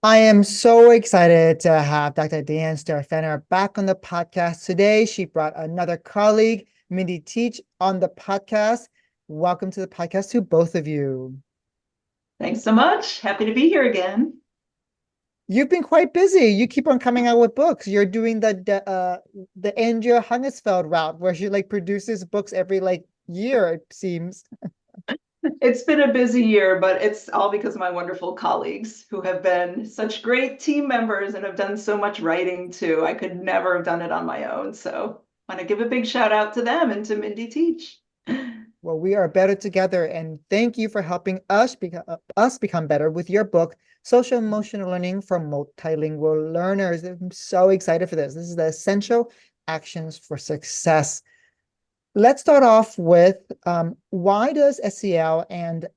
I am so excited to have Dr. Diane Staehr Fenner back on the podcast today. She brought another colleague, Mindi Teich, on the podcast. Welcome to the podcast to both of you. Thanks so much. Happy to be here again. You've been quite busy. You keep on coming out with books. You're doing the Andrea Hungesfeld route, where she like produces books every like year, it seems. It's been a busy year, but it's all because of my wonderful colleagues who have been such great team members and have done so much writing too. I could never have done it on my own. So I want to give a big shout out to them and to Mindi Teich. Well, we are better together, and thank you for helping us become better with your book, Social Emotional Learning for Multilingual Learners. I'm so excited for this. This is the essential actions for success. Let's start off with why does SEL and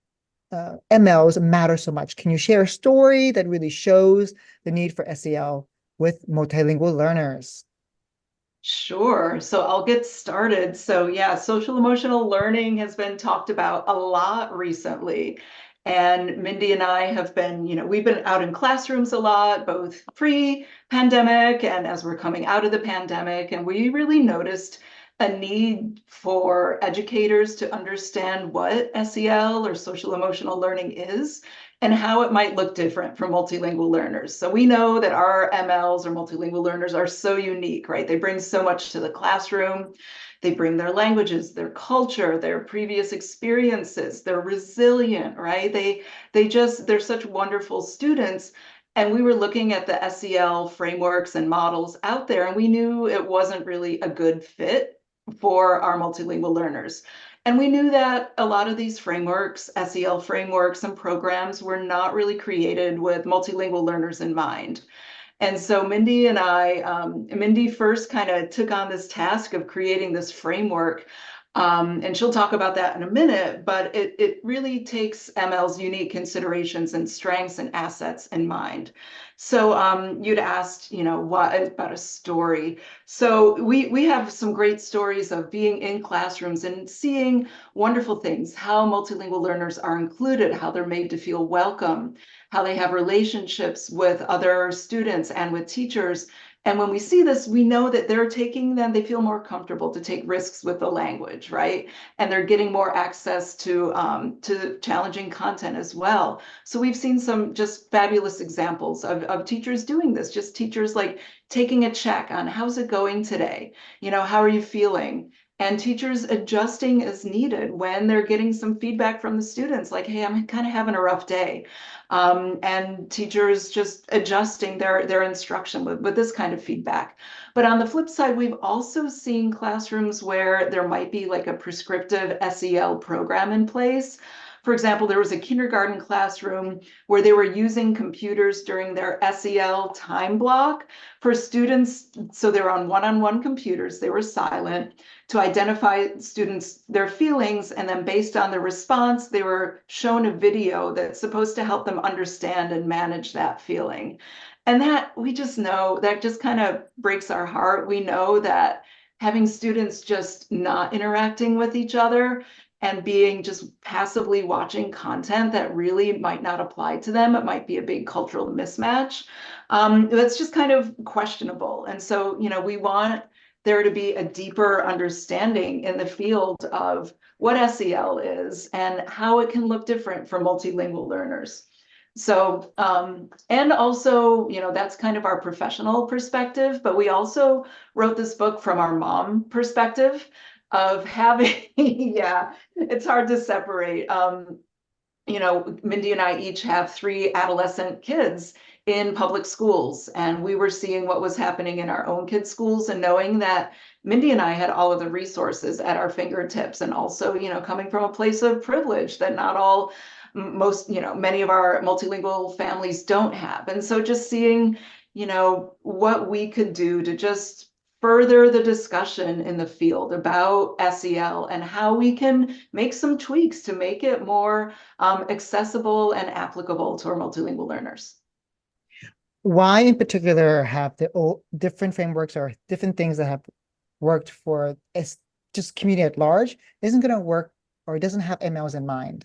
MLs matter so much? Can you share a story that really shows the need for SEL with multilingual learners? Sure. So I'll get started. So, yeah, social emotional learning has been talked about a lot recently. And Mindy and I have been, we've been out in classrooms a lot, both pre-pandemic and as we're coming out of the pandemic. And we really noticed a need for educators to understand what SEL or social emotional learning is and how it might look different for multilingual learners. So we know that our MLs or multilingual learners are so unique, right? They bring so much to the classroom. They bring their languages, their culture, their previous experiences. They're resilient, right? They're such wonderful students. And we were looking at the SEL frameworks and models out there, and we knew it wasn't really a good fit for our multilingual learners. And we knew that a lot of these frameworks, SEL frameworks and programs, were not really created with multilingual learners in mind. And so Mindy and Mindy first kind of took on this task of creating this framework. And she'll talk about that in a minute, but it really takes ML's unique considerations and strengths and assets in mind. So you'd asked, what about a story? So we have some great stories of being in classrooms and seeing wonderful things, how multilingual learners are included, how they're made to feel welcome, how they have relationships with other students and with teachers. And when we see this, we know that they feel more comfortable to take risks with the language, right? And they're getting more access to challenging content as well. So we've seen some just fabulous examples of teachers doing this, just teachers like taking a check on how's it going today? How are you feeling? And teachers adjusting as needed when they're getting some feedback from the students, like, hey, I'm kind of having a rough day. And teachers just adjusting their instruction with this kind of feedback. But on the flip side, we've also seen classrooms where there might be like a prescriptive SEL program in place. For example, there was a kindergarten classroom where they were using computers during their SEL time block for students. So they're on one-on-one computers, they were silent to identify students, their feelings, and then based on the response, they were shown a video that's supposed to help them understand and manage that feeling. And that we just know that just kind of breaks our heart. We know that having students just not interacting with each other and being just passively watching content that really might not apply to them, it might be a big cultural mismatch. That's just kind of questionable. And so, we want there to be a deeper understanding in the field of what SEL is and how it can look different for multilingual learners. So, and also, that's kind of our professional perspective, but we also wrote this book from our mom perspective of having, yeah, it's hard to separate. Mindy and I each have 3 adolescent kids in public schools, and we were seeing what was happening in our own kids' schools and knowing that Mindy and I had all of the resources at our fingertips, and also, coming from a place of privilege that not all, most, many of our multilingual families don't have. And so just seeing, what we could do to just further the discussion in the field about SEL and how we can make some tweaks to make it more accessible and applicable to our multilingual learners. Why in particular have the different frameworks or different things that have worked for just community at large isn't going to work or it doesn't have MLs in mind?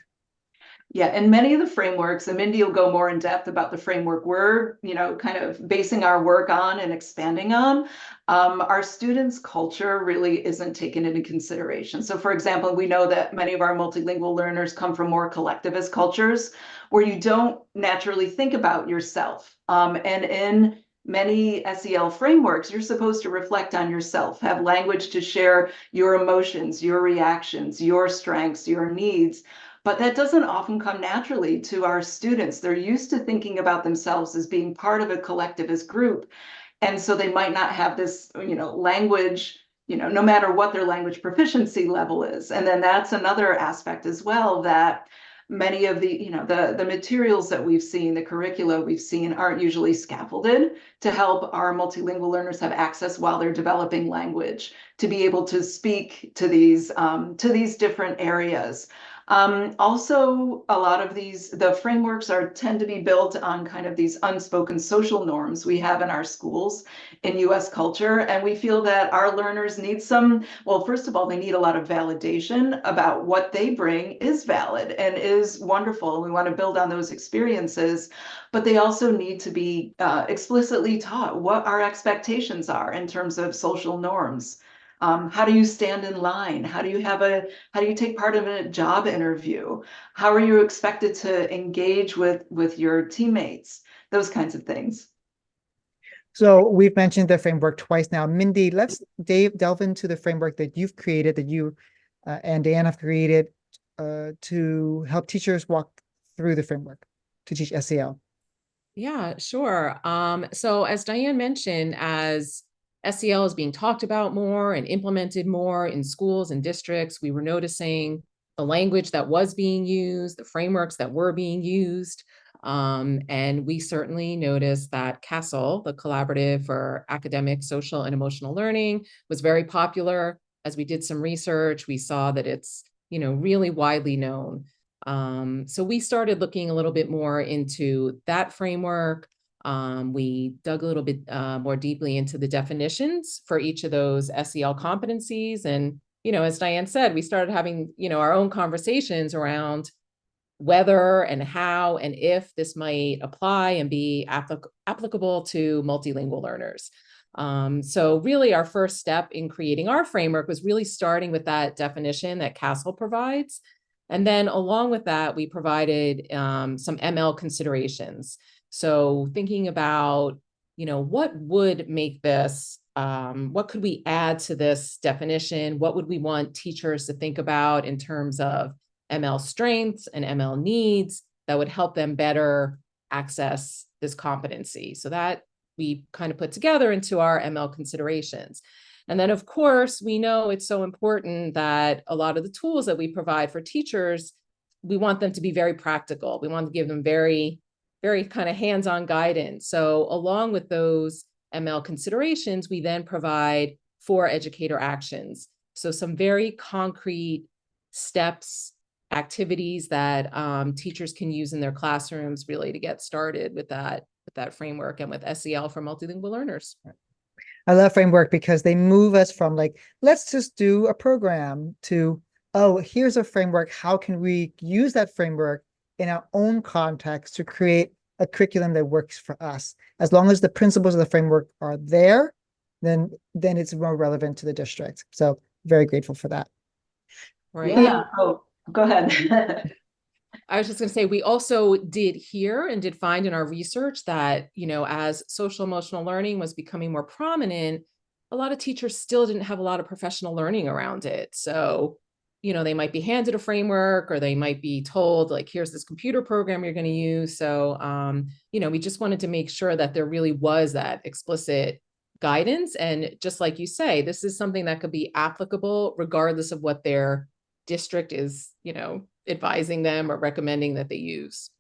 Yeah, and many of the frameworks, and Mindy will go more in depth about the framework we're, kind of basing our work on and expanding on. Our students' culture really isn't taken into consideration. So, for example, we know that many of our multilingual learners come from more collectivist cultures where you don't naturally think about yourself. And in many SEL frameworks, you're supposed to reflect on yourself, have language to share your emotions, your reactions, your strengths, your needs. But that doesn't often come naturally to our students. They're used to thinking about themselves as being part of a collectivist group. And so they might not have this, language, no matter what their language proficiency level is. And then that's another aspect as well, that many of the, the materials that we've seen, the curricula we've seen aren't usually scaffolded to help our multilingual learners have access while they're developing language to be able to speak to these different areas. Also, a lot of the frameworks tend to be built on kind of these unspoken social norms we have in our schools in US culture. And we feel that our learners need well, first of all, they need a lot of validation about what they bring is valid and is wonderful. We want to build on those experiences, but they also need to be explicitly taught what our expectations are in terms of social norms. How do you stand in line? How do you take part in a job interview? How are you expected to engage with your teammates? Those kinds of things. So we've mentioned the framework twice now. Mindy, let's delve into the framework that you've created, that you and Diane have created to help teachers walk through the framework to teach SEL. Yeah, sure. So as Diane mentioned, as SEL is being talked about more and implemented more in schools and districts, we were noticing the language that was being used, the frameworks that were being used. And we certainly noticed that CASEL, the Collaborative for Academic, Social, and Emotional Learning, was very popular. As we did some research, we saw that it's, really widely known. So we started looking a little bit more into that framework. We dug a little bit more deeply into the definitions for each of those SEL competencies. And, as Diane said, we started having, our own conversations around whether and how and if this might apply and be applicable to multilingual learners. So really our first step in creating our framework was really starting with that definition that CASEL provides. And then along with that, we provided some ML considerations. So thinking about, what would make this, what could we add to this definition? What would we want teachers to think about in terms of ML strengths and ML needs that would help them better access this competency? So that we kind of put together into our ML considerations. And then, of course, we know it's so important that a lot of the tools that we provide for teachers, we want them to be very practical. We want to give them very, very kind of hands-on guidance. So along with those ML considerations, we then provide 4 educator actions. So some very concrete steps, activities that teachers can use in their classrooms really to get started with that framework and with SEL for multilingual learners. I love framework because they move us from like, let's just do a program to, oh, here's a framework. How can we use that framework in our own context to create a curriculum that works for us? As long as the principles of the framework are there, then it's more relevant to the district. So very grateful for that. Right. Yeah. Oh, go ahead. I was just going to say, we also did hear and did find in our research that, as social emotional learning was becoming more prominent, a lot of teachers still didn't have a lot of professional learning around it. So, they might be handed a framework or they might be told, like, here's this computer program you're going to use. So, we just wanted to make sure that there really was that explicit guidance. And just like you say, this is something that could be applicable regardless of what their district is, advising them or recommending that they use.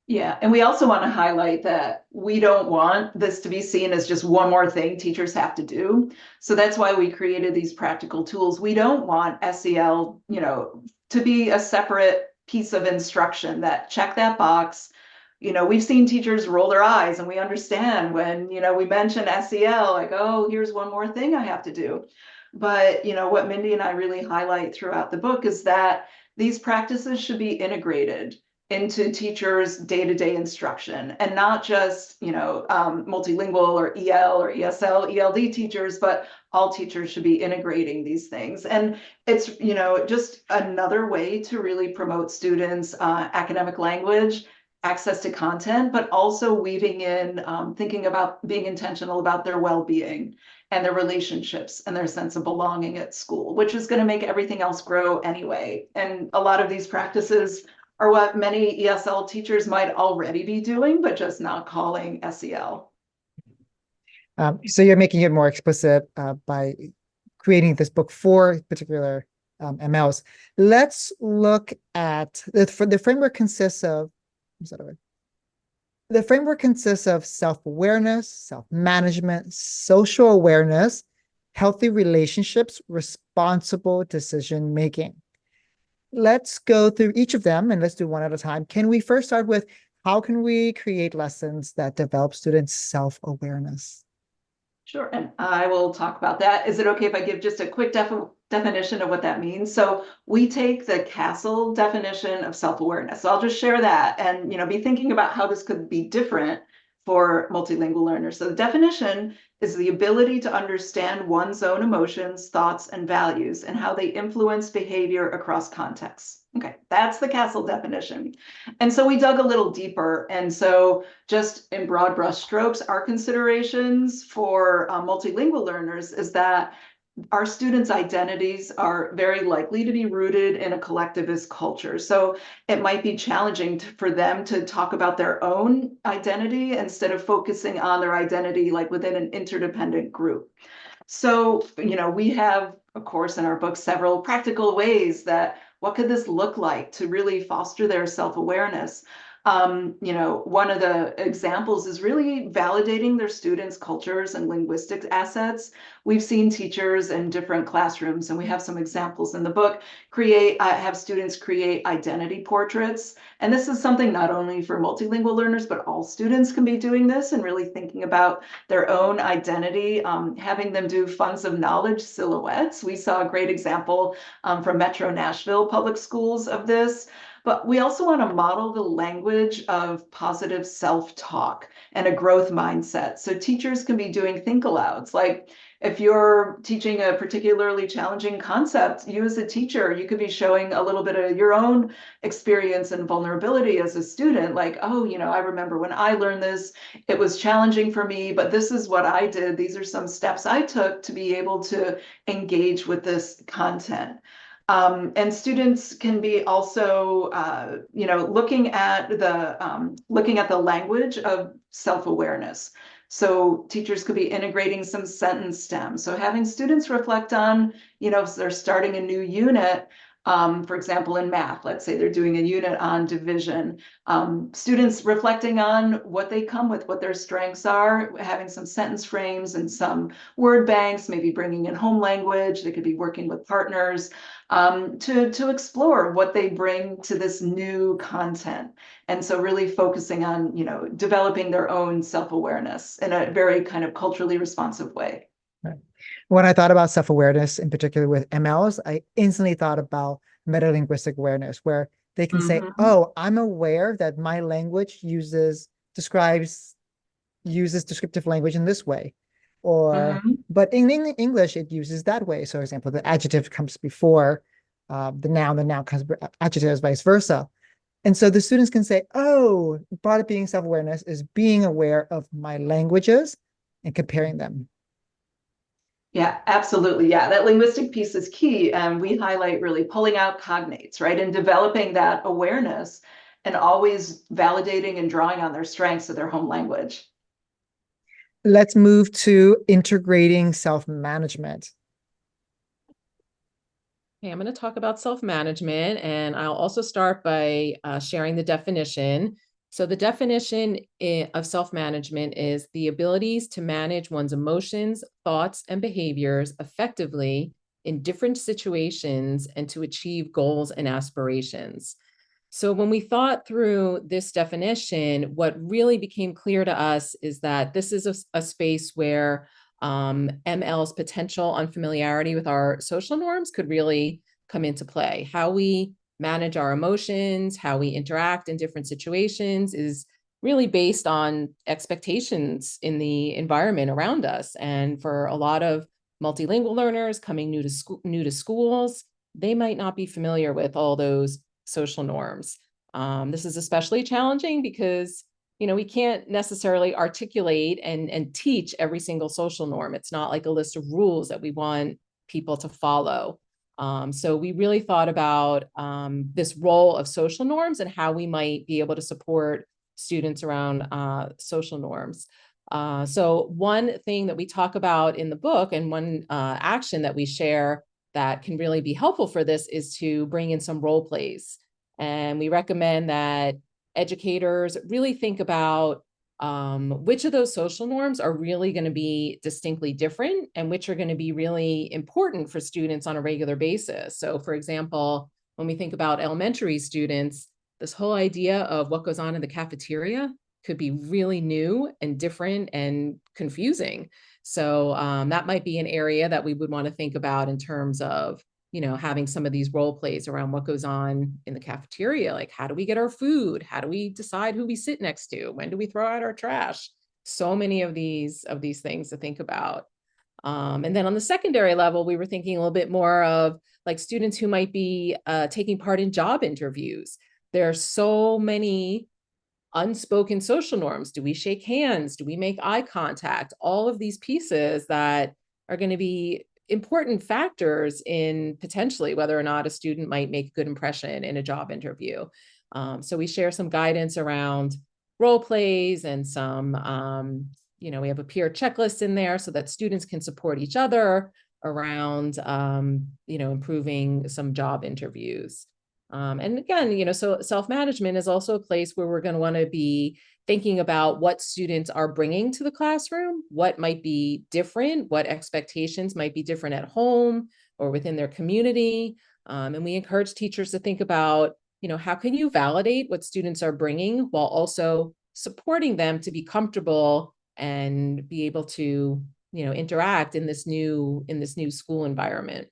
Yeah, and we also want to highlight that we don't want this to be seen as just one more thing teachers have to do. So that's why we created these practical tools. We don't want SEL, to be a separate piece of instruction that check that box. We've seen teachers roll their eyes and we understand when, we mention SEL, like, oh, here's one more thing I have to do. But, what Mindy and I really highlight throughout the book is that these practices should be integrated into teachers' day-to-day instruction, and not just, multilingual or EL or ESL, ELD teachers, but all teachers should be integrating these things. And it's, just another way to really promote students' academic language, access to content, but also weaving in thinking about being intentional about their well-being and their relationships and their sense of belonging at school, which is going to make everything else grow anyway. And a lot of these practices are what many ESL teachers might already be doing, but just not calling SEL. So you're making it more explicit by creating this book for particular MLs. Let's look at the framework consists of, the framework consists of self-awareness, self-management, social awareness, healthy relationships, responsible decision-making. Let's go through each of them and let's do one at a time. Can we first start with how can we create lessons that develop students' self-awareness? Sure, and I will talk about that. Is it okay if I give just a quick definition of what that means? So we take the CASEL definition of self-awareness. So I'll just share that and be thinking about how this could be different for multilingual learners. So the definition is the ability to understand one's own emotions, thoughts, and values, and how they influence behavior across contexts. Okay, that's the CASEL definition. And so we dug a little deeper. And so just in broad brush strokes, our considerations for multilingual learners is that our students' identities are very likely to be rooted in a collectivist culture. So it might be challenging for them to talk about their own identity instead of focusing on their identity like within an interdependent group. So, we have, of course, in our book, several practical ways that what could this look like to really foster their self-awareness. One of the examples is really validating their students' cultures and linguistic assets. We've seen teachers in different classrooms, and we have some examples in the book, have students create identity portraits. And this is something not only for multilingual learners, but all students can be doing this and really thinking about their own identity, having them do funds of knowledge silhouettes. We saw a great example from Metro Nashville Public Schools of this. But we also want to model the language of positive self-talk and a growth mindset. So teachers can be doing think alouds. Like if you're teaching a particularly challenging concept, you as a teacher, you could be showing a little bit of your own experience and vulnerability as a student. Like, oh, I remember when I learned this, it was challenging for me, but this is what I did. These are some steps I took to be able to engage with this content. And students can be also, looking at the language of self-awareness. So teachers could be integrating some sentence stems. So having students reflect on, if they're starting a new unit, for example, in math, let's say they're doing a unit on division, students reflecting on what they come with, what their strengths are, having some sentence frames and some word banks, maybe bringing in home language. They could be working with partners to explore what they bring to this new content. And so really focusing on, developing their own self-awareness in a very kind of culturally responsive way. Right. When I thought about self-awareness, in particular with MLs, I instantly thought about metalinguistic awareness, where they can say, oh, I'm aware that my language uses descriptive language in this way. Or, but in English, it uses that way. So, for example, the adjective comes before the noun comes adjectives, vice versa. And so the students can say, oh, part of being self-awareness is being aware of my languages and comparing them. Yeah, absolutely. Yeah, that linguistic piece is key. And we highlight really pulling out cognates, right? And developing that awareness and always validating and drawing on their strengths of their home language. Let's move to integrating self-management. Okay, I'm going to talk about self-management, and I'll also start by sharing the definition. So the definition of self-management is the abilities to manage one's emotions, thoughts, and behaviors effectively in different situations and to achieve goals and aspirations. So when we thought through this definition, what really became clear to us is that this is a space where ML's potential unfamiliarity with our social norms could really come into play. How we manage our emotions, how we interact in different situations is really based on expectations in the environment around us. And for a lot of multilingual learners coming new to schools, they might not be familiar with all those social norms. This is especially challenging because we can't necessarily articulate and teach every single social norm. It's not like a list of rules that we want people to follow. So we really thought about this role of social norms and how we might be able to support students around social norms. So one thing that we talk about in the book and one action that we share that can really be helpful for this is to bring in some role plays. And we recommend that educators really think about which of those social norms are really going to be distinctly different and which are going to be really important for students on a regular basis. So for example, when we think about elementary students, this whole idea of what goes on in the cafeteria could be really new and different and confusing. So that might be an area that we would want to think about in terms of having some of these role plays around what goes on in the cafeteria. Like, how do we get our food? How do we decide who we sit next to? When do we throw out our trash? So many of these things to think about. And then on the secondary level, we were thinking a little bit more of like students who might be taking part in job interviews. There are so many unspoken social norms. Do we shake hands? Do we make eye contact? All of these pieces that are going to be important factors in potentially whether or not a student might make a good impression in a job interview. So we share some guidance around role plays and some, we have a peer checklist in there so that students can support each other around, improving some job interviews. And again, so self-management is also a place where we're going to want to be thinking about what students are bringing to the classroom, what might be different, what expectations might be different at home or within their community. And we encourage teachers to think about, how can you validate what students are bringing while also supporting them to be comfortable and be able to, interact in this new school environment.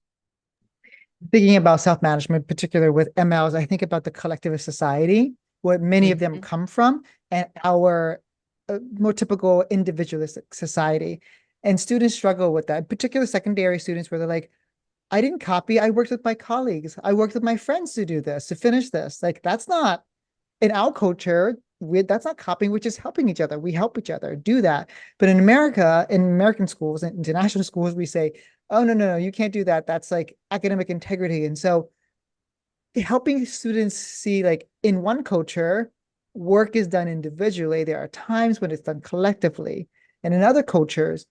Thinking about self-management, particularly with MLs, I think about the collectivist society, where many of them come from, and our more typical individualistic society. And students struggle with that, particularly secondary students where they're like, I didn't copy, I worked with my colleagues, I worked with my friends to do this, to finish this. Like, that's not, in our culture, that's not copying, we're just helping each other. We help each other do that. But in America, in American schools and international schools, we say, oh, no, you can't do that. That's like academic integrity. And so helping students see, like, in one culture, work is done individually. There are times when it's done collectively. And in other cultures,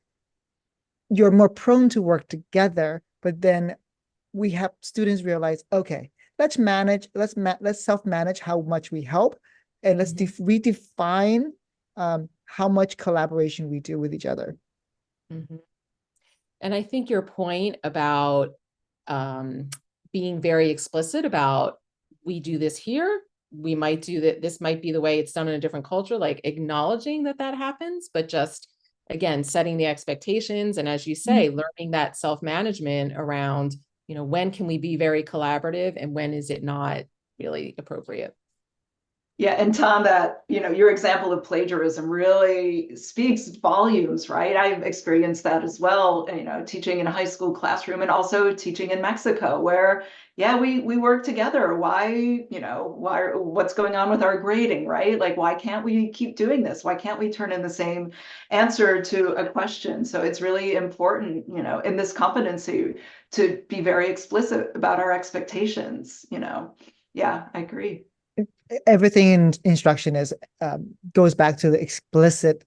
you're more prone to work together. But then we have students realize, okay, let's self-manage how much we help, and let's redefine how much collaboration we do with each other. And I think your point about being very explicit about, we do this here, we might do that, this might be the way it's done in a different culture, like acknowledging that happens, but just, again, setting the expectations. And as you say, learning that self-management around, when can we be very collaborative and when is it not really appropriate? Yeah, and Tom, that, your example of plagiarism really speaks volumes, right? I've experienced that as well, teaching in a high school classroom and also teaching in Mexico where, yeah, we work together. Why, what's going on with our grading, right? Like, why can't we keep doing this? Why can't we turn in the same answer to a question? So it's really important, in this competency to be very explicit about our expectations, Yeah, I agree. Everything in instruction goes back to the explicit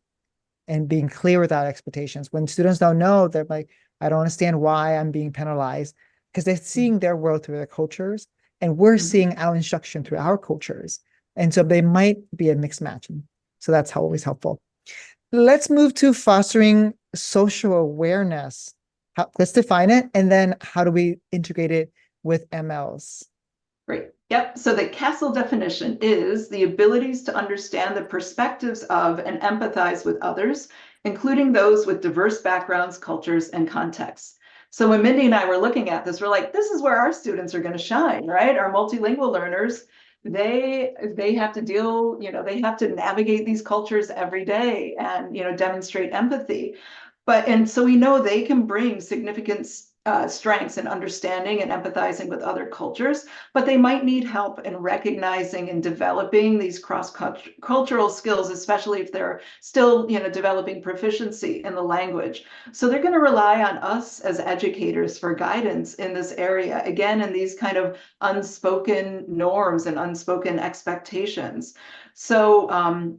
and being clear without expectations. When students don't know, they're like, I don't understand why I'm being penalized, because they're seeing their world through their cultures, and we're seeing our instruction through our cultures. And so they might be a mixed match. So that's always helpful. Let's move to fostering social awareness. Let's define it, and then how do we integrate it with MLs? Great. Yep. So the CASEL definition is the abilities to understand the perspectives of and empathize with others, including those with diverse backgrounds, cultures, and contexts. So when Mindi and I were looking at this, we're like, this is where our students are going to shine, right? Our multilingual learners, they have to deal, they have to navigate these cultures every day and, demonstrate empathy. And so we know they can bring significant strengths in understanding and empathizing with other cultures, but they might need help in recognizing and developing these cross-cultural skills, especially if they're still, developing proficiency in the language. So they're going to rely on us as educators for guidance in this area, again, in these kind of unspoken norms and unspoken expectations. So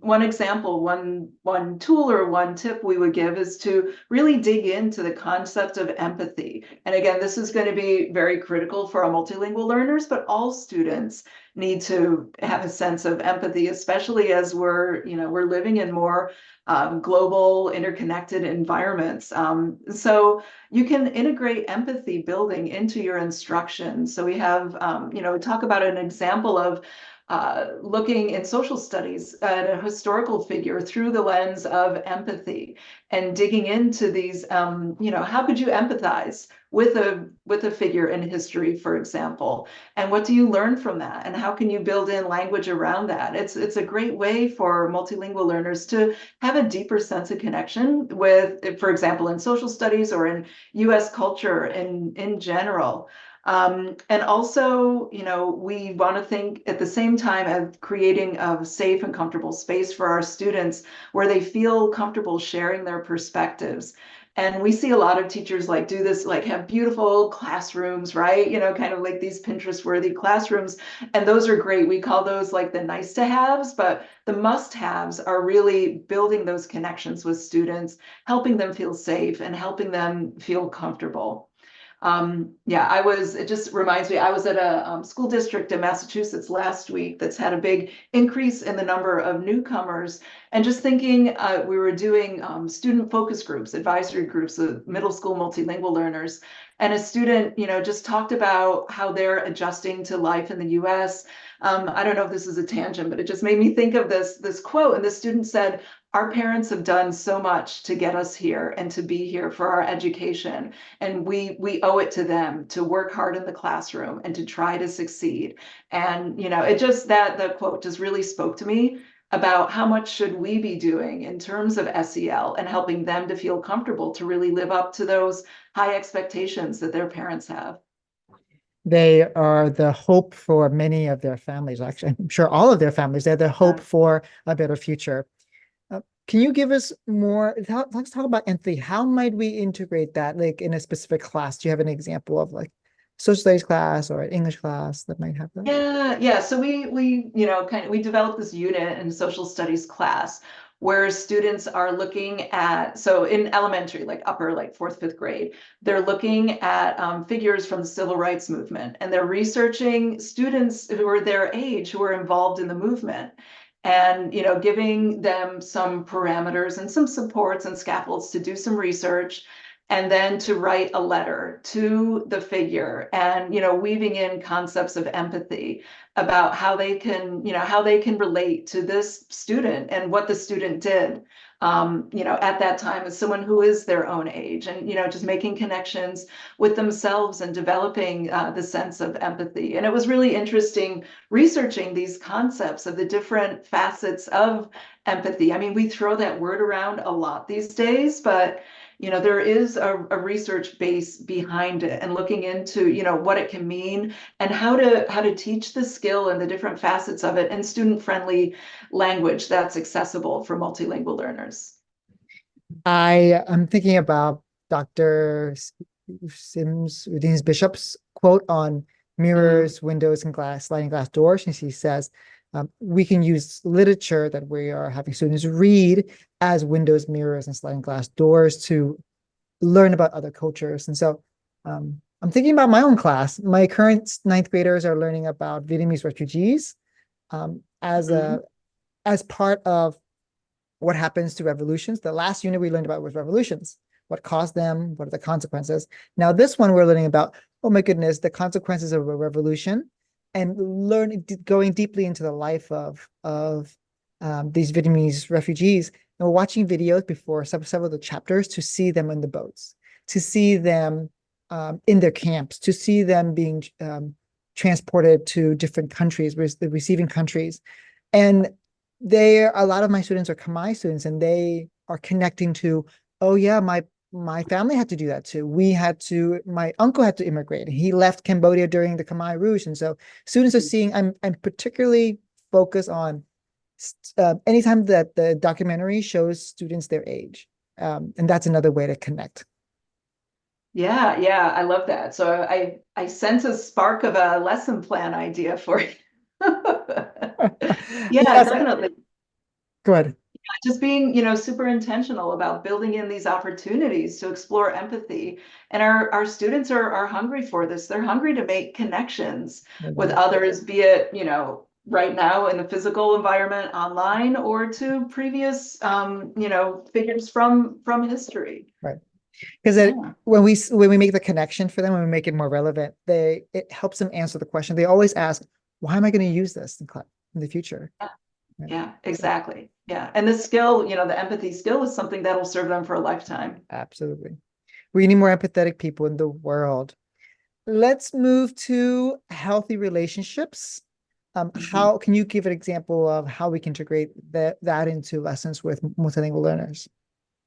one example, one tool or one tip we would give is to really dig into the concept of empathy. And again, this is going to be very critical for our multilingual learners, but all students need to have a sense of empathy, especially as we're living in more global, interconnected environments. So you can integrate empathy building into your instruction. So we have, talk about an example of looking in social studies at a historical figure through the lens of empathy and digging into these, how could you empathize with a figure in history, for example, and what do you learn from that, and how can you build in language around that? It's a great way for multilingual learners to have a deeper sense of connection with, for example, in social studies or in U.S. culture in general. And also, we want to think at the same time of creating a safe and comfortable space for our students where they feel comfortable sharing their perspectives. And we see a lot of teachers do this, have beautiful classrooms, right? Kind of like these Pinterest-worthy classrooms. And those are great. We call those the nice to haves, but the must-haves are really building those connections with students, helping them feel safe and helping them feel comfortable. It just reminds me, I was at a school district in Massachusetts last week that's had a big increase in the number of newcomers. And just thinking, we were doing student focus groups, advisory groups of middle school multilingual learners. And a student, just talked about how they're adjusting to life in the US. I don't know if this is a tangent, but it just made me think of this quote. And the student said, our parents have done so much to get us here and to be here for our education. And we owe it to them to work hard in the classroom and to try to succeed. And, it just, that quote just really spoke to me about how much should we be doing in terms of SEL and helping them to feel comfortable to really live up to those high expectations that their parents have. They are the hope for many of their families. Actually, I'm sure all of their families, they're the hope for a better future. Can you give us more? Let's talk about empathy. How might we integrate that, in a specific class? Do you have an example of social studies class or an English class that might have that? Yeah. So we we developed this unit in social studies class where students are looking at, so in elementary, upper, fourth, fifth grade, they're looking at figures from the civil rights movement, and they're researching students who are their age who are involved in the movement. And giving them some parameters and some supports and scaffolds to do some research, and then to write a letter to the figure, and weaving in concepts of empathy about how they can relate to this student and what the student did at that time as someone who is their own age, and just making connections with themselves and developing the sense of empathy. And it was really interesting researching these concepts of the different facets of empathy. I mean, we throw that word around a lot these days, but there is a research base behind it, and looking into what it can mean and how to teach the skill and the different facets of it in student-friendly language that's accessible for multilingual learners. I am thinking about Dr. Udines Bishop's quote on mirrors, windows, and sliding glass doors. And she says, we can use literature that we are having students read as windows, mirrors, and sliding glass doors to learn about other cultures. And so I'm thinking about my own class. My current ninth graders are learning about Vietnamese refugees as part of what happens to revolutions. The last unit we learned about was revolutions. What caused them? What are the consequences? Now this one we're learning about, oh my goodness, the consequences of a revolution, and going deeply into the life of these Vietnamese refugees. And we're watching videos before several of the chapters to see them in the boats, to see them in their camps, to see them being transported to different countries, the receiving countries. And a lot of my students are Khmer students, and they are connecting to, oh yeah, my family had to do that too. My uncle had to immigrate. He left Cambodia during the Khmer Rouge. And so students are seeing, I'm particularly focused on anytime that the documentary shows students their age. And that's another way to connect. Yeah, yeah, I love that. So I sense a spark of a lesson plan idea for you. Yeah, Yes, definitely. go ahead. Just being, super intentional about building in these opportunities to explore empathy. And our students are hungry for this. They're hungry to make connections with others, be it, right now in the physical environment online, or to previous, figures from history. Right. Because Yeah. when we make the connection for them, when we make it more relevant, it helps them answer the question. They always ask, why am I going to use this in the future? Yeah. Right. Yeah, exactly. Yeah. And this skill, the empathy skill is something that'll serve them for a lifetime. Absolutely. We need more empathetic people in the world. Let's move to healthy relationships. How can you give an example of how we can integrate that into lessons with multilingual learners?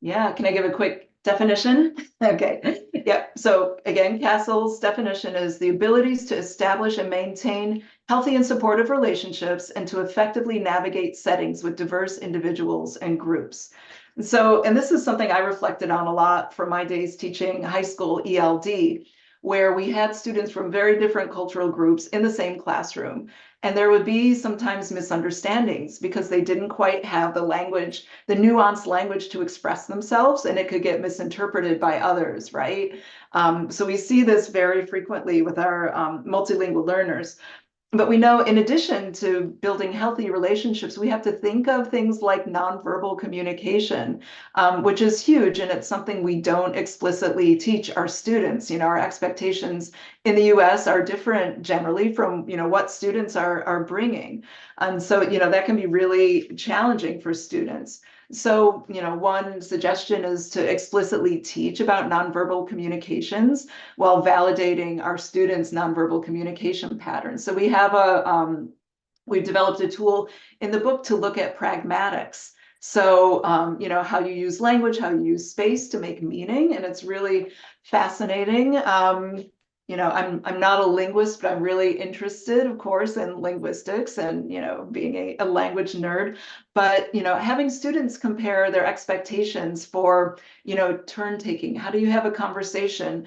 Yeah, can I give a quick definition? Okay. Yep. So again, CASEL's definition is the abilities to establish and maintain healthy and supportive relationships and to effectively navigate settings with diverse individuals and groups. And this is something I reflected on a lot from my days teaching high school ELD, where we had students from very different cultural groups in the same classroom. And there would be sometimes misunderstandings because they didn't quite have the language, the nuanced language to express themselves, and it could get misinterpreted by others, right? So we see this very frequently with our multilingual learners. But we know, in addition to building healthy relationships, we have to think of things like nonverbal communication, which is huge. And it's something we don't explicitly teach our students. Our expectations in the US are different generally from, what students are bringing. And so, that can be really challenging for students. So, one suggestion is to explicitly teach about nonverbal communications while validating our students' nonverbal communication patterns. So we've developed a tool in the book to look at pragmatics. So, how you use language, how you use space to make meaning, and it's really fascinating. I'm not a linguist, but I'm really interested, of course, in linguistics and, being a language nerd. But, having students compare their expectations for, turn taking. How do you have a conversation?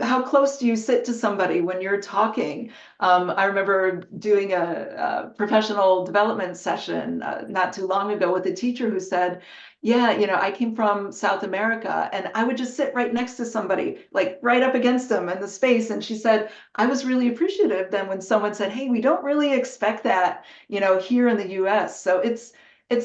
How close do you sit to somebody when you're talking? I remember doing a professional development session not too long ago with a teacher who said, yeah, I came from South America and I would just sit right next to somebody, like right up against them in the space. And she said, I was really appreciative then when someone said, hey, we don't really expect that, here in the US. So it's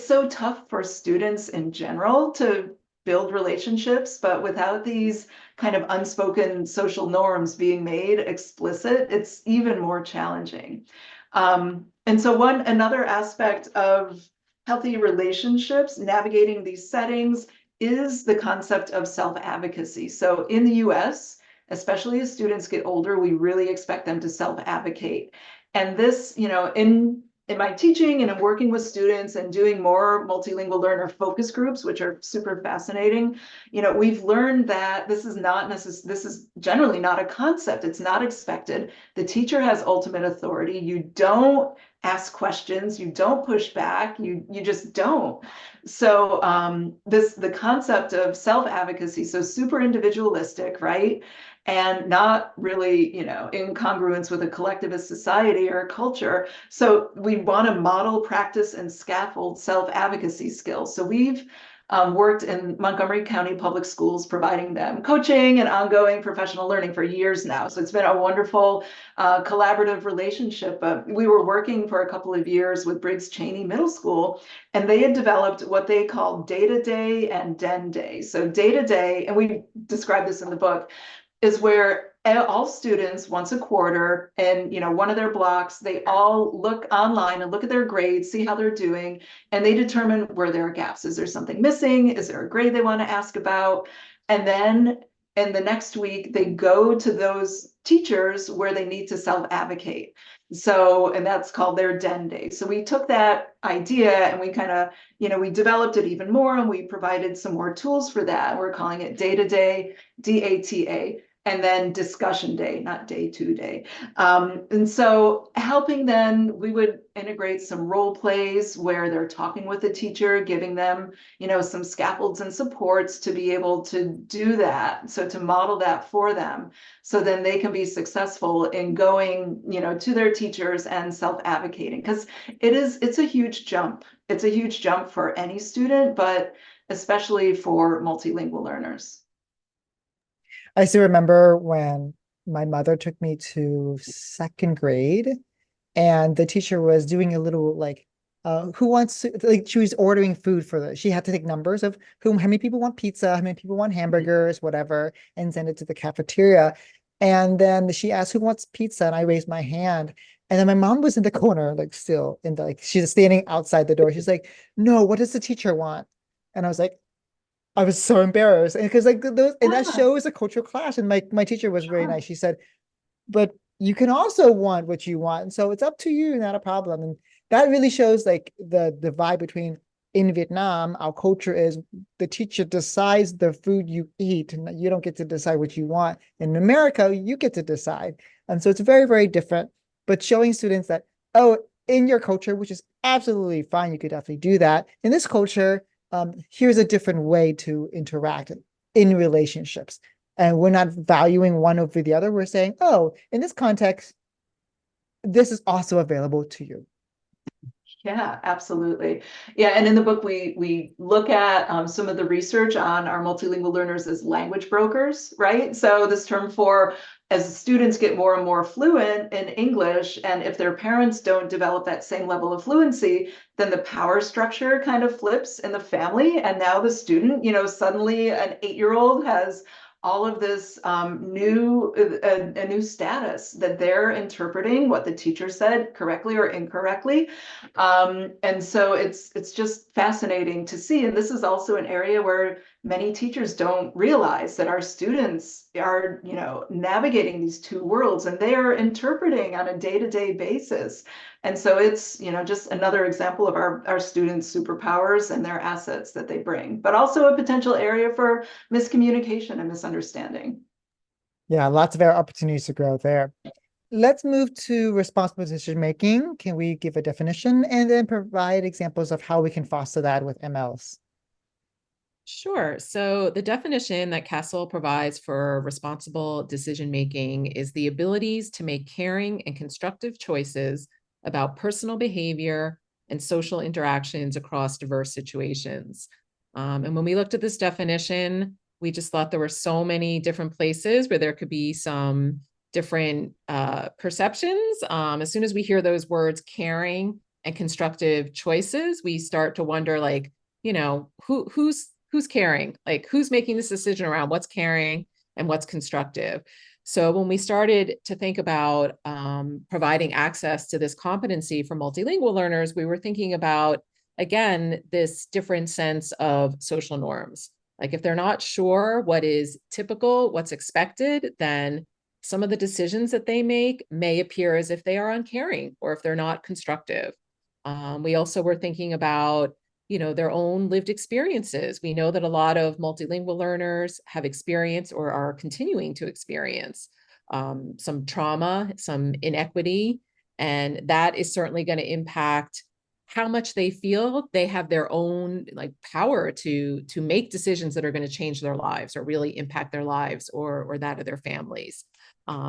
so tough for students in general to build relationships, but without these kind of unspoken social norms being made explicit, it's even more challenging. And so another aspect of healthy relationships, navigating these settings, is the concept of self-advocacy. So in the US, especially as students get older, we really expect them to self-advocate. And this, in my teaching and in working with students and doing more multilingual learner focus groups, which are super fascinating, we've learned that this is generally not a concept. It's not expected. The teacher has ultimate authority. You don't ask questions, you don't push back, you just don't. So the concept of self-advocacy, so super individualistic, right? And not really, in congruence with a collectivist society or culture. So we want to model, practice, and scaffold self-advocacy skills. So we've worked in Montgomery County Public Schools, providing them coaching and ongoing professional learning for years now. So it's been a wonderful collaborative relationship. But we were working for a couple of years with Briggs Cheney Middle School, and they had developed what they call Data Day and Den Day. So Data Day, and we describe this in the book, is where all students once a quarter in one of their blocks, they all look online and look at their grades, see how they're doing, and they determine where there are gaps. Is there something missing? Is there a grade they want to ask about? And then and the next week they go to those teachers where they need to self-advocate. So, and that's called their Den Day. So we took that idea and we kind of, we developed it even more, and we provided some more tools for that. We're calling it Day-to-Day, DATA, and then Discussion Day, not Day-to-Day. And so helping them, we would integrate some role plays where they're talking with the teacher, giving them, some scaffolds and supports to be able to do that. So to model that for them, so then they can be successful in going, to their teachers and self-advocating. Because it's a huge jump. It's a huge jump for any student, but especially for multilingual learners. I still remember when my mother took me to second grade, and the teacher was doing a little like, who wants to, like, she was ordering food she had to take numbers of how many people want pizza, how many people want hamburgers, whatever, and send it to the cafeteria. And then she asked who wants pizza, and I raised my hand. And then my mom was in the corner, like still in the, like, she's standing outside the door. She's like, no, what does the teacher want? And I was like, I was so embarrassed. And because like those, and that Yeah, shows a cultural clash. And my teacher was very sure. nice. She said, but you can also want what you want. And so it's up to you, not a problem. And that really shows like the divide between, in Vietnam, our culture is the teacher decides the food you eat, and you don't get to decide what you want. In America, you get to decide. And so it's very, very different. But showing students that, oh, in your culture, which is absolutely fine, you could definitely do that. In this culture, here's a different way to interact in relationships. And we're not valuing one over the other. We're saying, oh, in this context, this is also available to you. Yeah, absolutely. Yeah, and in the book, we look at some of the research on our multilingual learners as language brokers, right? So this term for, as students get more and more fluent in English, and if their parents don't develop that same level of fluency, then the power structure kind of flips in the family. And now the student, suddenly an 8-year-old has all of this a new status that they're interpreting what the teacher said correctly or incorrectly. And so it's just fascinating to see. And this is also an area where many teachers don't realize that our students are, navigating these two worlds, and they are interpreting on a day-to-day basis. And so it's, just another example of our students' superpowers and their assets that they bring, but also a potential area for miscommunication and misunderstanding. Yeah, lots of opportunities to grow there. Let's move to responsible decision making. Can we give a definition and then provide examples of how we can foster that with MLs? Sure. So the definition that CASEL provides for responsible decision making is the abilities to make caring and constructive choices about personal behavior and social interactions across diverse situations. And when we looked at this definition, we just thought there were so many different places where there could be some different perceptions. As soon as we hear those words, caring and constructive choices, we start to wonder, like, who's caring, like who's making this decision around what's caring and what's constructive. So when we started to think about providing access to this competency for multilingual learners, we were thinking about, again, this different sense of social norms. Like if they're not sure what is typical, what's expected, then some of the decisions that they make may appear as if they are uncaring or if they're not constructive. We also were thinking about their own lived experiences. We know that a lot of multilingual learners have experienced or are continuing to experience some trauma, some inequity, and that is certainly going to impact how much they feel they have their own like power to make decisions that are going to change their lives or really impact their lives or that of their families.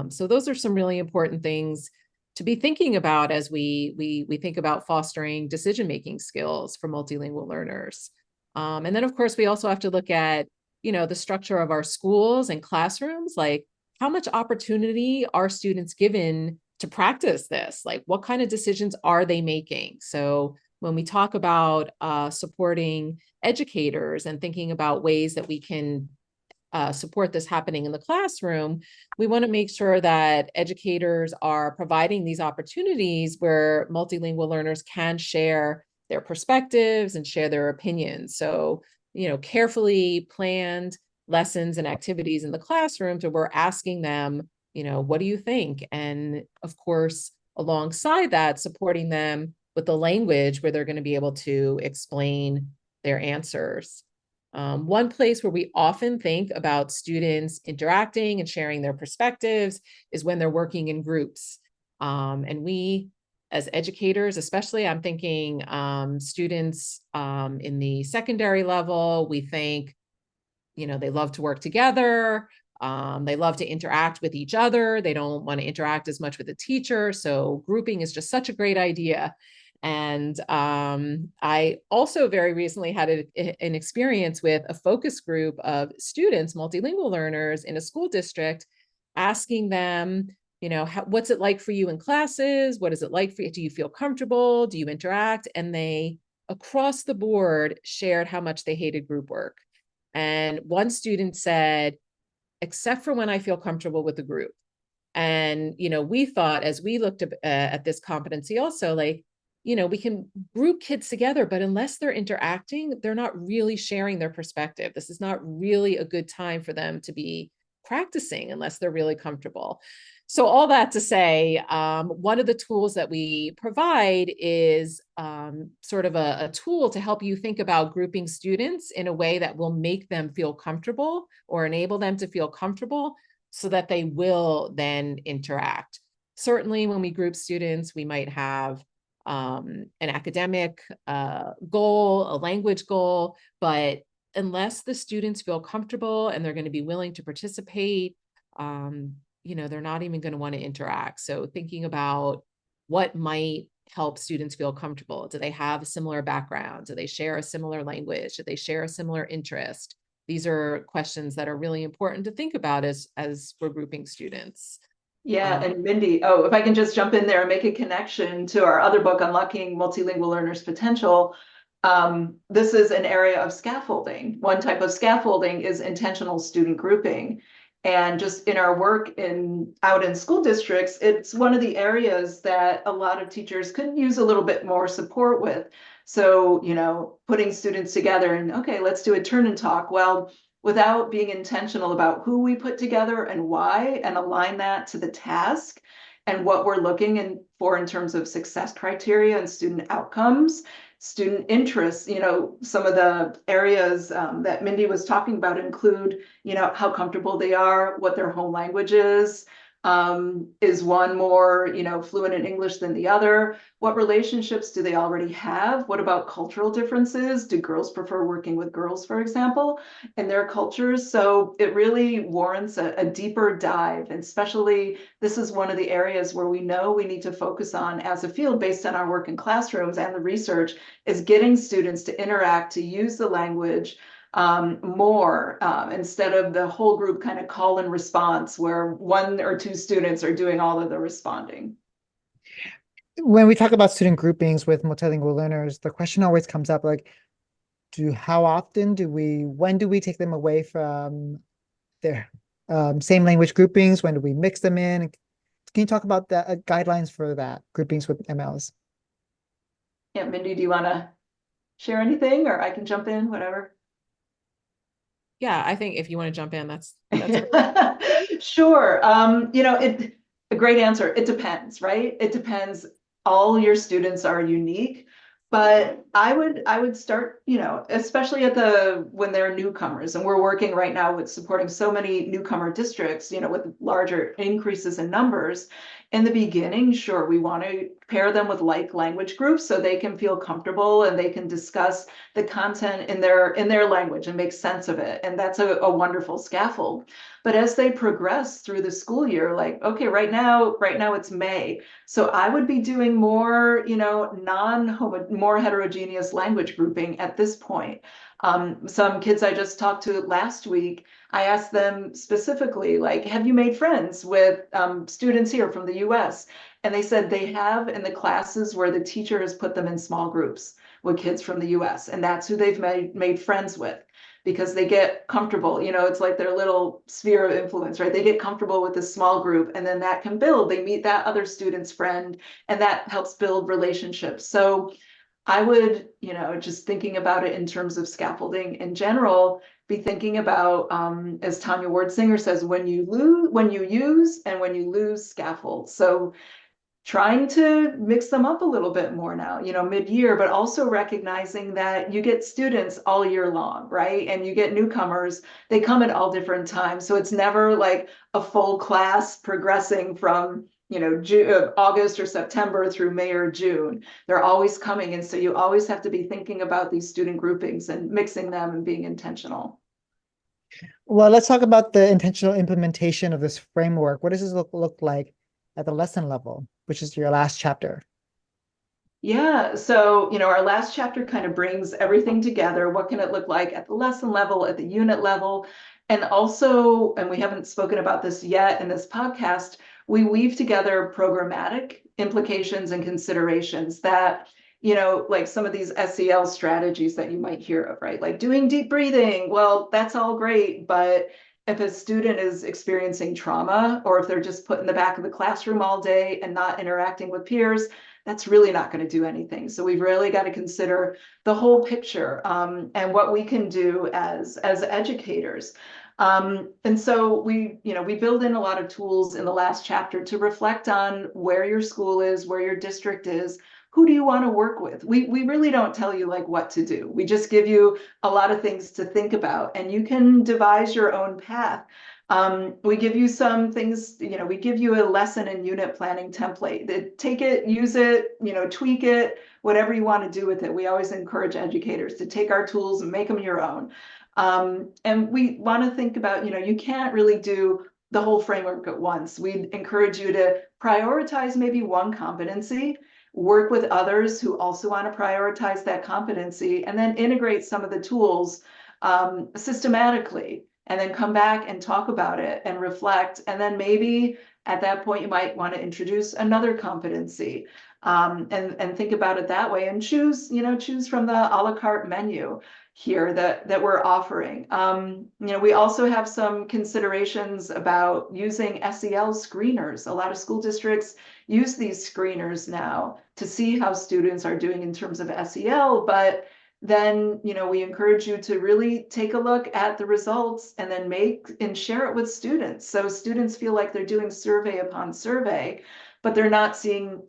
So those are some really important things to be thinking about as we think about fostering decision-making skills for multilingual learners. And then, of course, we also have to look at, the structure of our schools and classrooms, like how much opportunity are students given to practice this? Like what kind of decisions are they making? So when we talk about supporting educators and thinking about ways that we can support this happening in the classroom, we want to make sure that educators are providing these opportunities where multilingual learners can share their perspectives and share their opinions. So, carefully planned lessons and activities in the classroom to we're asking them, what do you think? And of course, alongside that, supporting them with the language where they're going to be able to explain their answers. One place where we often think about students interacting and sharing their perspectives is when they're working in groups. And we, as educators, especially, I'm thinking students in the secondary level, we think, they love to work together. They love to interact with each other. They don't want to interact as much with the teacher. So grouping is just such a great idea. And I also very recently had an experience with a focus group of students, multilingual learners in a school district, asking them, what's it like for you in classes? What is it like for you? Do you feel comfortable? Do you interact? And they, across the board, shared how much they hated group work. And one student said, except for when I feel comfortable with the group. And, we thought as we looked at this competency also, like, we can group kids together, but unless they're interacting, they're not really sharing their perspective. This is not really a good time for them to be practicing unless they're really comfortable. So all that to say, one of the tools that we provide is sort of a tool to help you think about grouping students in a way that will make them feel comfortable or enable them to feel comfortable so that they will then interact. Certainly when we group students, we might have an academic goal, a language goal, but unless the students feel comfortable and they're going to be willing to participate, they're not even going to want to interact. So thinking about what might help students feel comfortable. Do they have a similar background? Do they share a similar language? Do they share a similar interest? These are questions that are really important to think about as we're grouping students. Yeah, and Mindi, if I can just jump in there and make a connection to our other book, Unlocking Multilingual Learners' Potential. This is an area of scaffolding. One type of scaffolding is intentional student grouping. And just in our work out in school districts, it's one of the areas that a lot of teachers could use a little bit more support with. So, putting students together and, okay, let's do a turn and talk. Well, without being intentional about who we put together and why, and align that to the task and what we're looking for in terms of success criteria and student outcomes, student interests. Some of the areas that Mindi was talking about include, how comfortable they are, what their home language is one more, fluent in English than the other? What relationships do they already have? What about cultural differences? Do girls prefer working with girls, for example, in their cultures? So it really warrants a deeper dive. And especially, this is one of the areas where we know we need to focus on as a field based on our work in classrooms and the research is getting students to interact, to use the language more instead of the whole group kind of call and response where one or two students are doing all of the responding. When we talk about student groupings with multilingual learners, the question always comes up like, when do we take them away from their same language groupings? When do we mix them in? Can you talk about the guidelines for that, groupings with MLs? Yeah, Mindi, do you want to share anything, or I can jump in, whatever? Yeah, I think if you want to jump in, that's Sure. A great answer. It depends, right? It depends. All your students are unique, but I would start, especially when they're newcomers, and we're working right now with supporting so many newcomer districts, with larger increases in numbers. In the beginning, sure, we want to pair them with like language groups so they can feel comfortable and they can discuss the content in their language and make sense of it. And that's a wonderful scaffold. But as they progress through the school year, like, okay, right now it's May. So I would be doing more, more heterogeneous language grouping at this point. Some kids I just talked to last week, I asked them specifically, like, have you made friends with students here from the US? And they said they have in the classes where the teacher has put them in small groups with kids from the US. And that's who they've made friends with, because they get comfortable. It's like their little sphere of influence, right? They get comfortable with this small group, and then that can build. They meet that other student's friend, and that helps build relationships. So I would, just thinking about it in terms of scaffolding in general, be thinking about, as Tanya Ward Singer says, when you use and when you lose scaffolds. So trying to mix them up a little bit more now, mid-year, but also recognizing that you get students all year long, right? And you get newcomers, they come at all different times. So it's never like a full class progressing from, August or September through May or June. They're always coming. And so you always have to be thinking about these student groupings and mixing them and being intentional. Well, let's talk about the intentional implementation of this framework. What does this look like at the lesson level, which is your last chapter? Yeah, so, our last chapter kind of brings everything together. What can it look like at the lesson level, at the unit level? And also, and we haven't spoken about this yet in this podcast, we weave together programmatic implications and considerations that, like some of these SEL strategies that you might hear of, right? Like doing deep breathing. Well, that's all great, but if a student is experiencing trauma, or if they're just put in the back of the classroom all day and not interacting with peers, that's really not going to do anything. So we've really got to consider the whole picture, and what we can do as educators. And so we build in a lot of tools in the last chapter to reflect on where your school is, where your district is. Who do you want to work with? We really don't tell you like what to do. We just give you a lot of things to think about, and you can devise your own path. We give you some things, we give you a lesson and unit planning template. Take it, use it, tweak it, whatever you want to do with it. We always encourage educators to take our tools and make them your own. And we want to think about, you can't really do the whole framework at once. We'd encourage you to prioritize maybe one competency, work with others who also want to prioritize that competency, and then integrate some of the tools systematically, and then come back and talk about it and reflect. And then maybe at that point, you might want to introduce another competency, and think about it that way, and choose from the a la carte menu here that we're offering. We also have some considerations about using SEL screeners. A lot of school districts use these screeners now to see how students are doing in terms of SEL, but then we encourage you to really take a look at the results and then make and share it with students, so students feel like they're doing survey upon survey, but they're not seeing,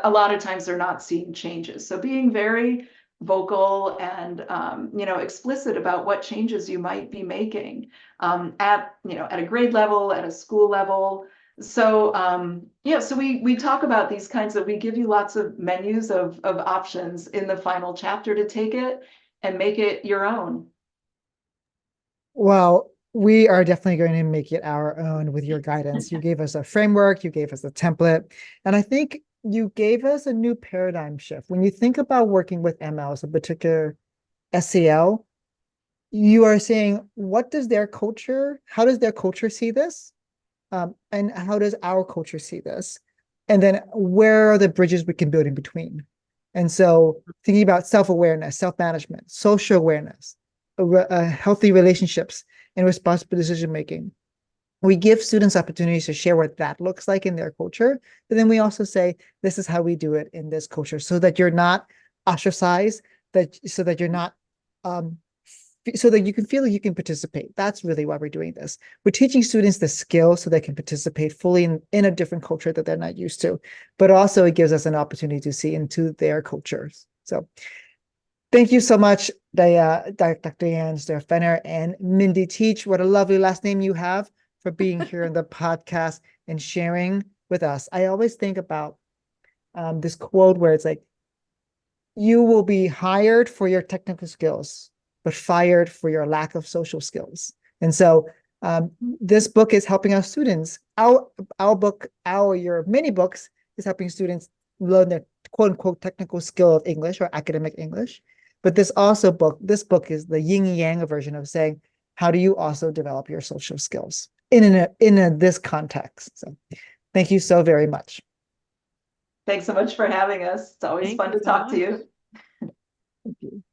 a lot of times they're not seeing changes. So being very vocal and explicit about what changes you might be making at a grade level, at a school level. So so we talk about these kinds of, we give you lots of menus of options in the final chapter to take it and make it your own. Well, we are definitely going to make it our own with your guidance. You gave us a framework, you gave us a template, and I think you gave us a new paradigm shift. When you think about working with MLs, a particular SEL, you are saying, how does their culture see this? And how does our culture see this? And then where are the bridges we can build in between? And so thinking about self-awareness, self-management, social awareness, healthy relationships, and responsible decision-making. We give students opportunities to share what that looks like in their culture, but then we also say, this is how we do it in this culture, so that you're not ostracized, so that you're not, so that you can feel like you can participate. That's really why we're doing this. We're teaching students the skills so they can participate fully in a different culture that they're not used to, but also it gives us an opportunity to see into their cultures. So thank you so much, Dr. Diane Staehr Fenner and Mindi Teich. What a lovely last name you have, for being here on the podcast and sharing with us. I always think about this quote where it's like, you will be hired for your technical skills, but fired for your lack of social skills. And so this book is helping our students. Your mini books is helping students learn the quote unquote technical skill of English or academic English. But this book is the yin yang version of saying, how do you also develop your social skills in this context? So thank you so very much. Thanks so much for having us. It's always fun to talk to you. Thank you.